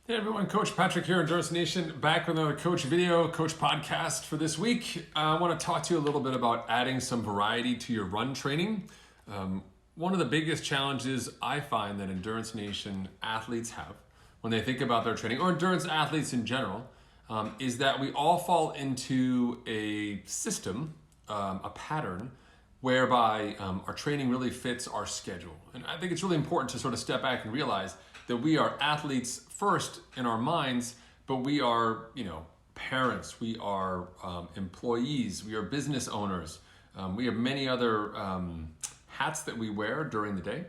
Hey everyone, Coach Patrick here, Endurance Nation, back with another coach video, coach podcast for this week. I want to talk to you a little bit about adding some variety to your run training. One of the biggest challenges I find that Endurance Nation athletes have when they think about their training, or endurance athletes in general, is that we all fall into a system, a pattern, whereby our training really fits our schedule. And I think it's really important to sort of step back and realize that we are athletes first in our minds, but we are, parents, we are employees, we are business owners, we have many other hats that we wear during the day.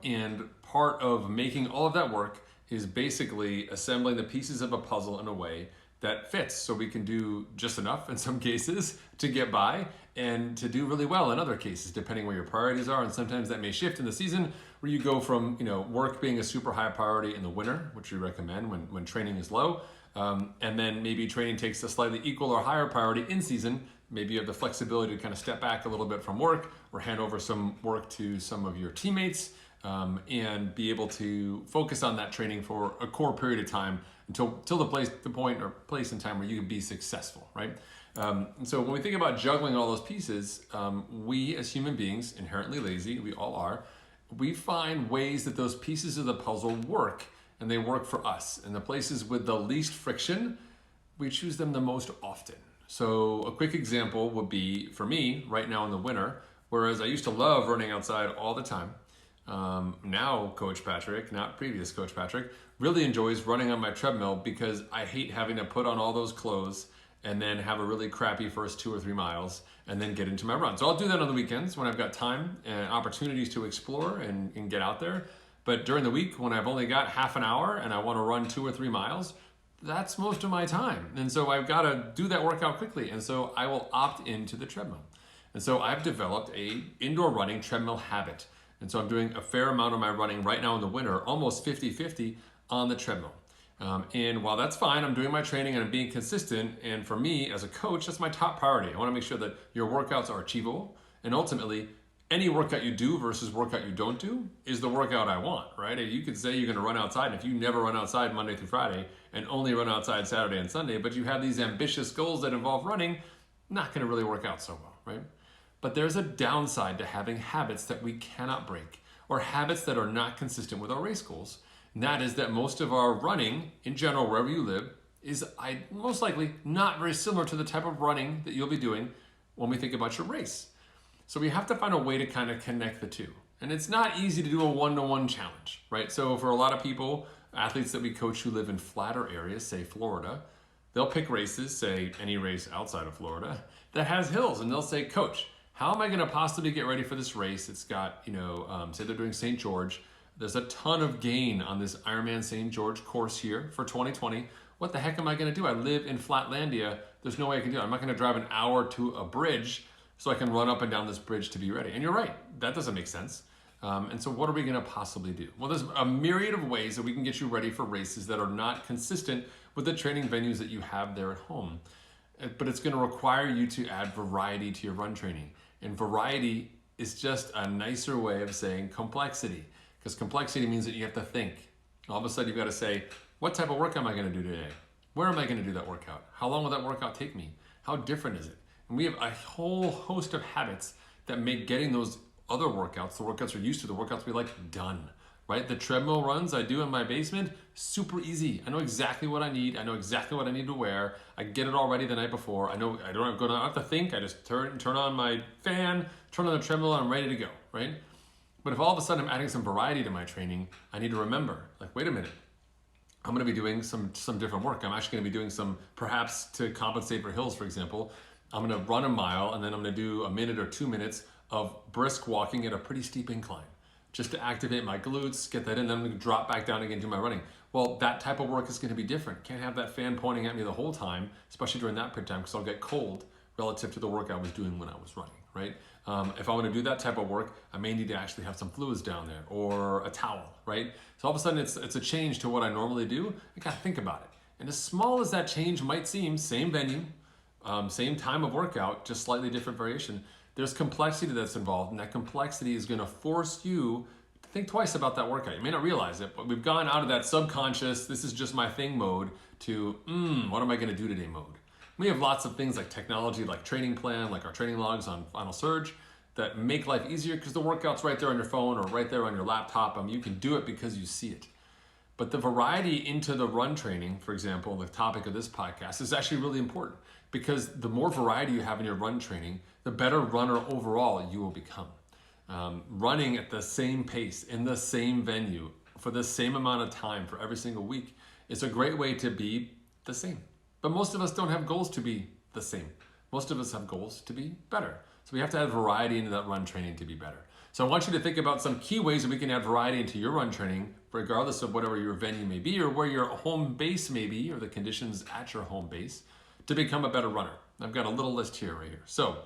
And part of making all of that work is basically assembling the pieces of a puzzle in a way that fits, so we can do just enough in some cases to get by and to do really well in other cases, depending where your priorities are. And sometimes that may shift in the season, where you go from work being a super high priority in the winter, which we recommend when training is low, and then maybe training takes a slightly equal or higher priority in season. Maybe you have the flexibility to kind of step back a little bit from work or hand over some work to some of your teammates, and be able to focus on that training for a core period of time until the point or place in time where you can be successful, right? And so when we think about juggling all those pieces, we as human beings, inherently lazy, we all are, we find ways that those pieces of the puzzle work, and they work for us. And the places with the least friction, we choose them the most often. So a quick example would be, for me, right now in the winter, whereas I used to love running outside all the time, now Coach Patrick, not previous Coach Patrick, really enjoys running on my treadmill because I hate having to put on all those clothes and then have a really crappy first 2 or 3 miles and then get into my run. So I'll do that on the weekends when I've got time and opportunities to explore and get out there. But during the week, when I've only got half an hour and I want to run 2 or 3 miles, that's most of my time. And so I've got to do that workout quickly. And so I will opt into the treadmill. And so I've developed a indoor running treadmill habit. And so I'm doing a fair amount of my running right now in the winter, almost 50-50 on the treadmill. And while that's fine, I'm doing my training and I'm being consistent. And for me as a coach, that's my top priority. I want to make sure that your workouts are achievable. And ultimately, any workout you do versus workout you don't do is the workout I want, right? You could say you're going to run outside, and if you never run outside Monday through Friday and only run outside Saturday and Sunday, but you have these ambitious goals that involve running, not going to really work out so well, right? But there's a downside to having habits that we cannot break, or habits that are not consistent with our race goals. And that is that most of our running, in general, wherever you live, is most likely not very similar to the type of running that you'll be doing when we think about your race. So we have to find a way to kind of connect the two. And it's not easy to do a one-to-one challenge, right? So for a lot of people, athletes that we coach who live in flatter areas, say Florida, they'll pick races, say any race outside of Florida, that has hills. And they'll say, Coach, how am I going to possibly get ready for this race? It's got, say they're doing St. George. There's a ton of gain on this Ironman St. George course here for 2020. What the heck am I going to do? I live in Flatlandia. There's no way I can do it. I'm not going to drive an hour to a bridge so I can run up and down this bridge to be ready. And you're right, that doesn't make sense. And so what are we going to possibly do? Well, there's a myriad of ways that we can get you ready for races that are not consistent with the training venues that you have there at home. But it's going to require you to add variety to your run training. And variety is just a nicer way of saying complexity, because complexity means that you have to think. All of a sudden you've got to say, what type of work am I going to do today? Where am I going to do that workout? How long will that workout take me? How different is it? And we have a whole host of habits that make getting those other workouts, the workouts we're used to, the workouts we like, done, right? The treadmill runs I do in my basement, super easy. I know exactly what I need. I know exactly what I need to wear. I get it all ready the night before. I know I don't have to think. I just turn on my fan, turn on the treadmill, and I'm ready to go, right? But if all of a sudden I'm adding some variety to my training, I need to remember, like, wait a minute, I'm going to be doing some different work. I'm actually going to be doing some, perhaps to compensate for hills, for example, I'm going to run a mile and then I'm going to do a minute or 2 minutes of brisk walking at a pretty steep incline, just to activate my glutes, get that in, then I'm going to drop back down again and do my running. Well, that type of work is going to be different. Can't have that fan pointing at me the whole time, especially during that period of time, because I'll get cold relative to the work I was doing when I was running, right? If I want to do that type of work, I may need to actually have some fluids down there or a towel, right? So all of a sudden it's a change to what I normally do. I got to think about it. And as small as that change might seem, same venue, same time of workout, just slightly different variation, there's complexity that's involved, and that complexity is going to force you to think twice about that workout. You may not realize it, but we've gone out of that subconscious, this is just my thing mode, to, what am I gonna do today mode. We have lots of things like technology, like training plan, like our training logs on Final Surge, that make life easier because the workout's right there on your phone or right there on your laptop. You can do it because you see it. But the variety into the run training, for example, the topic of this podcast, is actually really important, because the more variety you have in your run training, the better runner overall you will become. Running at the same pace, in the same venue, for the same amount of time for every single week is a great way to be the same. But most of us don't have goals to be the same. Most of us have goals to be better. So we have to add variety into that run training to be better. So I want you to think about some key ways that we can add variety into your run training, regardless of whatever your venue may be or where your home base may be or the conditions at your home base, to become a better runner. I've got a little list here right here. So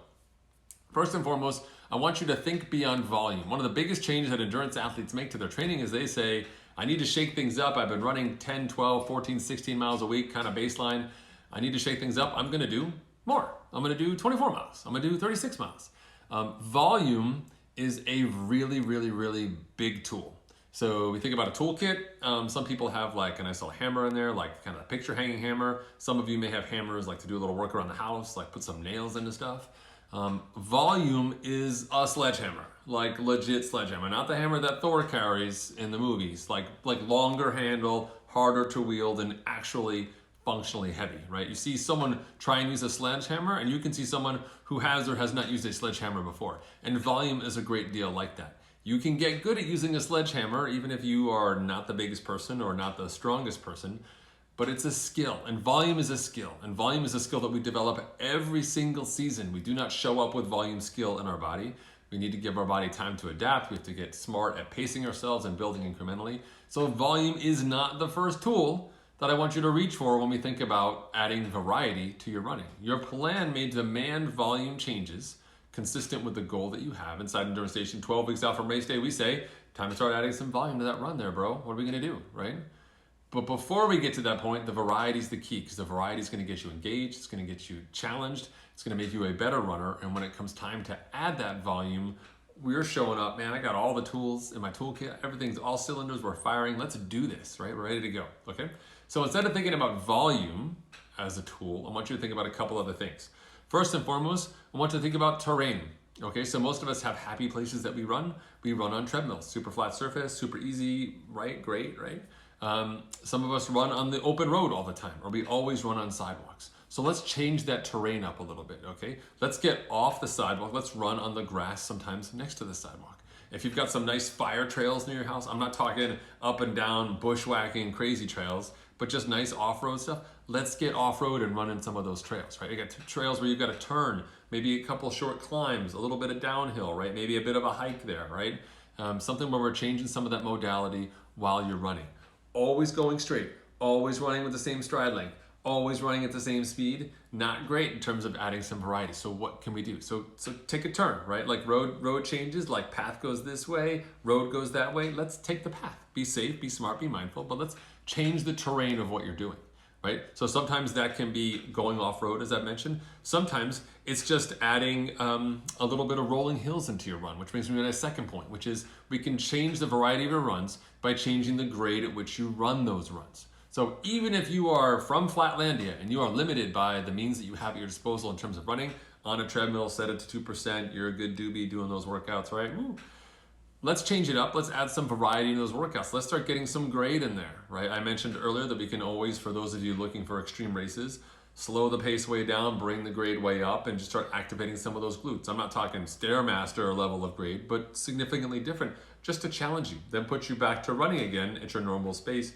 first and foremost, I want you to think beyond volume. One of the biggest changes that endurance athletes make to their training is they say, I need to shake things up. I've been running 10, 12, 14, 16 miles a week, kind of baseline. I need to shake things up. I'm gonna do more. I'm gonna do 24 miles. I'm gonna do 36 miles. Volume is a really, really, really big tool. So we think about a toolkit. Some people have like a nice little hammer in there, like kind of a picture hanging hammer. Some of you may have hammers like to do a little work around the house, like put some nails into stuff. Volume is a sledgehammer, like legit sledgehammer, not the hammer that Thor carries in the movies, like longer handle, harder to wield, and actually functionally heavy, right? You see someone try and use a sledgehammer, and you can see someone who has or has not used a sledgehammer before. And volume is a great deal like that. You can get good at using a sledgehammer, even if you are not the biggest person or not the strongest person, but it's a skill, and volume is a skill. And volume is a skill that we develop every single season. We do not show up with volume skill in our body. We need to give our body time to adapt. We have to get smart at pacing ourselves and building incrementally. So volume is not the first tool that I want you to reach for when we think about adding variety to your running. Your plan may demand volume changes consistent with the goal that you have. Inside Endurance Nation, 12 weeks out from race day, we say, time to start adding some volume to that run there, bro. What are we gonna do, right? But before we get to that point, the variety is the key, because the variety is gonna get you engaged, it's gonna get you challenged, it's gonna make you a better runner, and when it comes time to add that volume, we're showing up, man, I got all the tools in my toolkit, everything's all cylinders, we're firing, let's do this, right? We're ready to go, okay? So instead of thinking about volume as a tool, I want you to think about a couple other things. First and foremost, I want you to think about terrain. Okay, so most of us have happy places that we run. We run on treadmills, super flat surface, super easy, right? Great, right? Some of us run on the open road all the time, or we always run on sidewalks. So let's change that terrain up a little bit, okay? Let's get off the sidewalk. Let's run on the grass sometimes next to the sidewalk. If you've got some nice fire trails near your house, I'm not talking up and down bushwhacking crazy trails, but just nice off-road stuff. Let's get off-road and run in some of those trails, right? You got trails where you've got to turn, maybe a couple short climbs, a little bit of downhill, right? Maybe a bit of a hike there, right? Something where we're changing some of that modality while you're running. Always going straight, always running with the same stride length, always running at the same speed, not great in terms of adding some variety. So what can we do? So take a turn, right? Like road changes, like path goes this way, road goes that way. Let's take the path. Be safe, be smart, be mindful, but let's change the terrain of what you're doing, right? So sometimes that can be going off-road, as I mentioned. Sometimes it's just adding a little bit of rolling hills into your run, which brings me to my second point, which is we can change the variety of your runs by changing the grade at which you run those runs. So even if you are from Flatlandia and you are limited by the means that you have at your disposal in terms of running on a treadmill, set it to 2%, you're a good doobie doing those workouts, right? Woo. Let's change it up. Let's add some variety in those workouts. Let's start getting some grade in there, right? I mentioned earlier that we can always, for those of you looking for extreme races, slow the pace way down, bring the grade way up, and just start activating some of those glutes. I'm not talking Stairmaster level of grade, but significantly different, just to challenge you, then put you back to running again at your normal pace,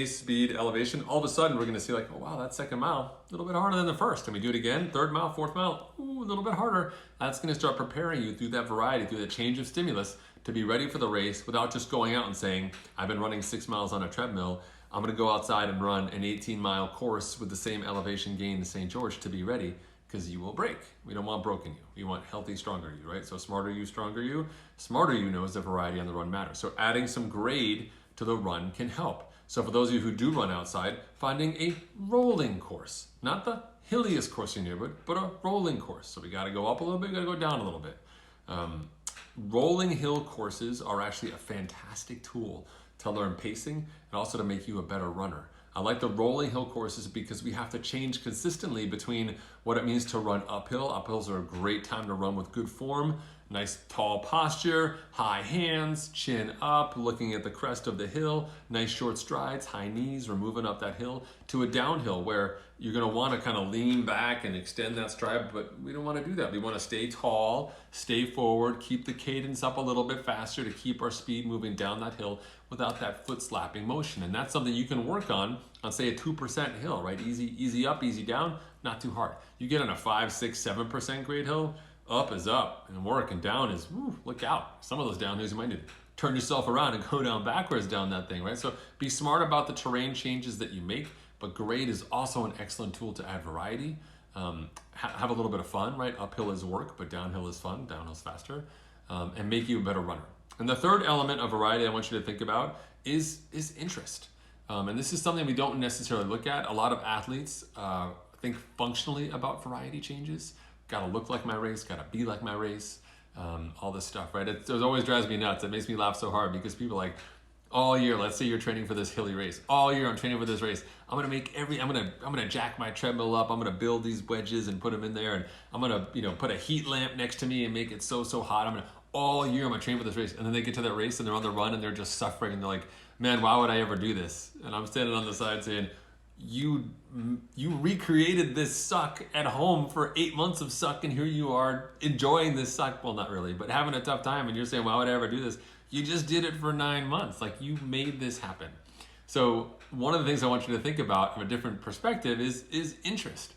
speed, elevation. All of a sudden, we're gonna see like, oh wow, that second mile, a little bit harder than the first. And we do it again, third mile, fourth mile, ooh, a little bit harder. That's gonna start preparing you through that variety, through the change of stimulus, to be ready for the race without just going out and saying, I've been running 6 miles on a treadmill, I'm gonna go outside and run an 18-mile course with the same elevation gain to St. George to be ready, because you will break. We don't want broken you. We want healthy, stronger you, right? So smarter you, stronger you. Smarter you knows the variety on the run matters. So adding some grade to the run can help. So for those of you who do run outside, finding a rolling course, not the hilliest course in your neighborhood, but a rolling course. So we gotta go up a little bit, we gotta go down a little bit. rolling hill courses are actually a fantastic tool to learn pacing and also to make you a better runner. I like the rolling hill courses because we have to change consistently between what it means to run uphill. Uphills are a great time to run with good form, nice tall posture, high hands, chin up, looking at the crest of the hill, nice short strides, high knees, we're moving up that hill, to a downhill where you're gonna wanna kind of lean back and extend that stride, but we don't wanna do that. We wanna stay tall, stay forward, keep the cadence up a little bit faster to keep our speed moving down that hill without that foot slapping motion. And that's something you can work on say a 2% hill, right? Easy up, easy down, not too hard. You get on a 5, 6, 7% grade hill, up is up and work, and down is, woo, look out. Some of those downhills you might need to turn yourself around and go down backwards down that thing, right? So be smart about the terrain changes that you make, but grade is also an excellent tool to add variety. Have a little bit of fun, right? Uphill is work, but downhill is fun, downhill's faster, and make you a better runner. And the third element of variety I want you to think about is interest. And this is something we don't necessarily look at. A lot of athletes think functionally about variety changes. Gotta look like my race, gotta be like my race, all this stuff, right? It always drives me nuts. It makes me laugh so hard because people are like, all year, let's say you're training for this hilly race. All year I'm training for this race. I'm gonna jack my treadmill up. I'm gonna build these wedges and put them in there, and I'm gonna put a heat lamp next to me and make it so hot. All year I'm gonna train for this race. And then they get to that race and they're on the run and they're just suffering and they're like, man, why would I ever do this? And I'm standing on the side saying, you recreated this suck at home for 8 months of suck, and here you are enjoying this suck. Well, not really, but having a tough time, and you're saying, why would I ever do this? You just did it for 9 months. Like, you made this happen. So one of the things I want you to think about from a different perspective is interest.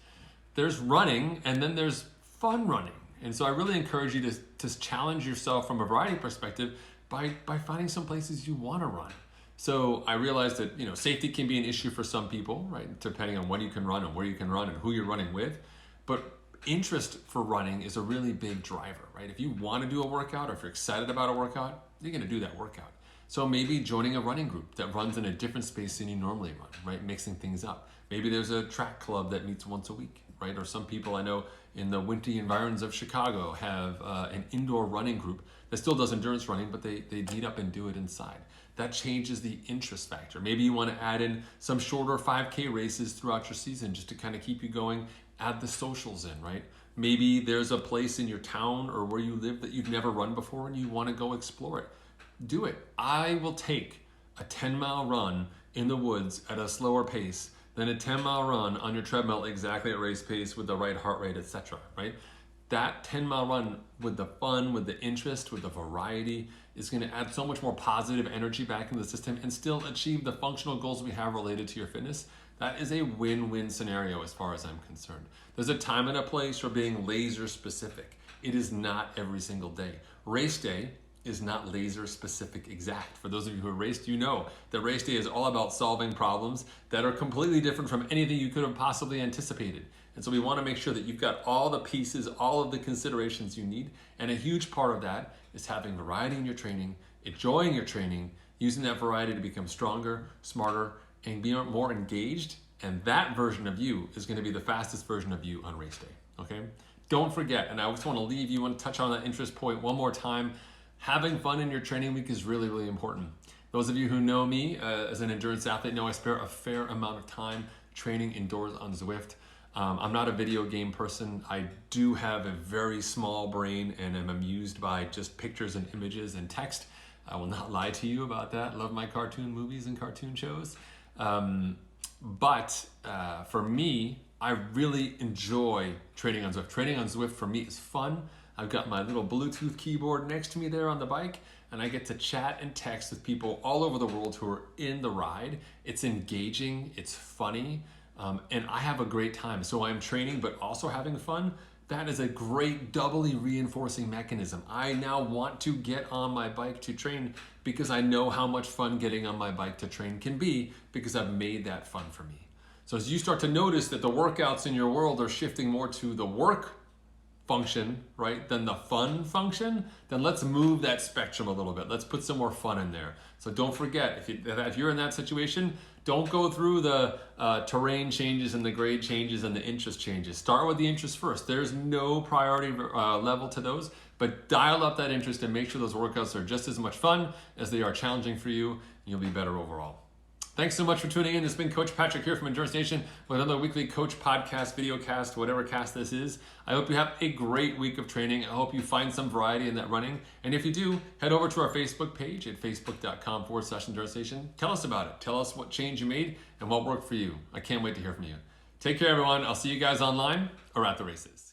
There's running, and then there's fun running. And so I really encourage you to challenge yourself from a variety perspective by finding some places you want to run. So I realized that safety can be an issue for some people, right? Depending on when you can run and where you can run and who you're running with. But interest for running is a really big driver, right? If you want to do a workout, or if you're excited about a workout, you're going to do that workout. So maybe joining a running group that runs in a different space than you normally run, right? Mixing things up. Maybe there's a track club that meets once a week, right? Or some people I know in the wintry environs of Chicago have an indoor running group that still does endurance running, but they meet up and do it inside. That changes the interest factor. Maybe you want to add in some shorter 5K races throughout your season just to kind of keep you going. Add the socials in, right? Maybe there's a place in your town or where you live that you've never run before and you want to go explore it. Do it. I will take a 10-mile run in the woods at a slower pace than a 10-mile run on your treadmill exactly at race pace with the right heart rate, etc., right? That 10-mile run with the fun, with the interest, with the variety is going to add so much more positive energy back into the system and still achieve the functional goals we have related to your fitness. That is a win-win scenario as far as I'm concerned. There's a time and a place for being laser specific. It is not every single day. Race day is not laser specific exact. For those of you who have raced, you know that race day is all about solving problems that are completely different from anything you could have possibly anticipated. And so we want to make sure that you've got all the pieces, all of the considerations you need. And a huge part of that is having variety in your training, enjoying your training, using that variety to become stronger, smarter, and be more engaged. And that version of you is going to be the fastest version of you on race day, okay? Don't forget, and I just want to leave you and touch on that interest point one more time. Having fun in your training week is really, really important. Those of you who know me as an endurance athlete know I spare a fair amount of time training indoors on Zwift. I'm not a video game person. I do have a very small brain and am amused by just pictures and images and text. I will not lie to you about that. Love my cartoon movies and cartoon shows. But for me, I really enjoy training on Zwift. Training on Zwift for me is fun. I've got my little Bluetooth keyboard next to me there on the bike, and I get to chat and text with people all over the world who are in the ride. It's engaging, it's funny, and I have a great time. So I'm training, but also having fun. That is a great doubly reinforcing mechanism. I now want to get on my bike to train because I know how much fun getting on my bike to train can be because I've made that fun for me. So as you start to notice that the workouts in your world are shifting more to the work function, right, than the fun function, then let's move that spectrum a little bit. Let's put some more fun in there. So don't forget, if you're in that situation, don't go through the terrain changes and the grade changes and the interest changes. Start with the interest first. There's no priority level to those. But dial up that interest and make sure those workouts are just as much fun as they are challenging for you, and you'll be better overall. Thanks so much for tuning in. This has been Coach Patrick here from Endurance Nation with another weekly coach podcast, video cast, whatever cast this is. I hope you have a great week of training. I hope you find some variety in that running. And if you do, head over to our Facebook page at facebook.com/Endurance Nation. Tell us about it. Tell us what change you made and what worked for you. I can't wait to hear from you. Take care, everyone. I'll see you guys online or at the races.